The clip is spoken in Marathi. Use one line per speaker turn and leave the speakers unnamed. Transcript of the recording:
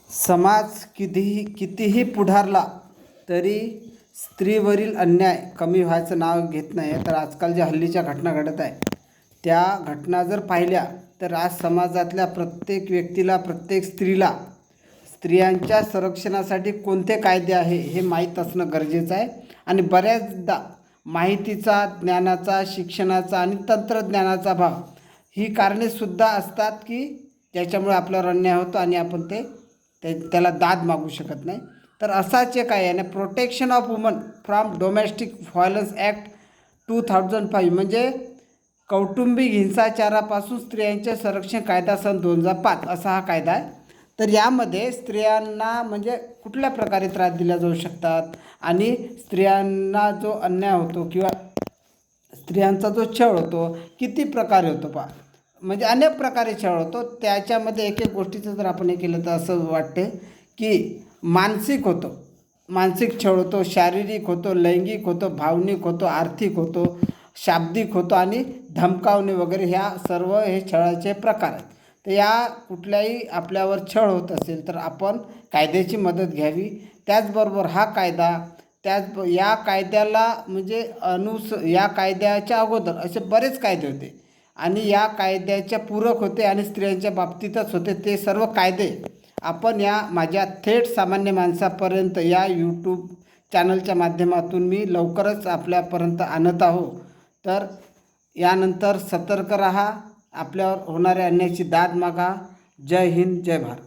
समाज कितीही पुढारला तरी स्त्रीवरील अन्याय कमी व्हायचं नाव घेत नाही. तर आजकाल ज्या हल्लीच्या घटना घडत आहे त्या घटना जर पाहिल्या तर आज समाजातल्या प्रत्येक व्यक्तीला, प्रत्येक स्त्रीला स्त्रियांच्या संरक्षणासाठी कोणते कायदे आहे हे माहीत असणं गरजेचं आहे. आणि बऱ्याचदा माहितीचा, ज्ञानाचा, शिक्षणाचा आणि तंत्रज्ञानाचा अभाव ही कारणेसुद्धा असतात की ज्याच्यामुळे आपल्यावर अन्याय होतो आणि आपण त्याला दाद मागू शकत नाही. तर असाच एक आहे, protection of woman from domestic violence act 2005 म्हणजे कौटुंबिक हिंसाचारापासून स्त्रियांचे संरक्षण कायदा सन 2005 असा हा कायदा आहे. तर यामध्ये स्त्रियांना म्हणजे कुठल्या प्रकारे त्रास दिला जाऊ शकतात आणि स्त्रियांना जो अन्याय होतो किंवा स्त्रियांचा जो छळ होतो किती प्रकारे होतो म्हणजे अनेक प्रकारे छळ होतो. त्याच्यामध्ये एक एक गोष्टीचं जर आपण हे केलं तर असं वाटते की मानसिक होतो, मानसिक छळ होतो, शारीरिक होतो, लैंगिक होतो, भावनिक होतो, आर्थिक होतो, शाब्दिक होतो आणि धमकावणे वगैरे ह्या सर्व हे छळाचे प्रकार आहेत. तर या कुठल्याही आपल्यावर छळ होत असेल तर आपण कायद्याची मदत घ्यावी. त्याचबरोबर हा कायदा या कायद्याला म्हणजे या कायद्याच्या अगोदर असे बरेच कायदे होते आणि या कायद्याच्या पूरक होते आणि स्त्रियांच्या बाबतीतच होते. ते सर्व कायदे आपण माझ्या थेट सामान्य माणसापर्यंत या यूट्यूब चॅनलच्या माध्यमातून मी लवकरच आपल्यापर्यंत आणत आहो. तर यानंतर सतर्क राहा, आपल्यावर होणाऱ्या अन्यायाची दाद मागा. जय हिंद, जय भारत.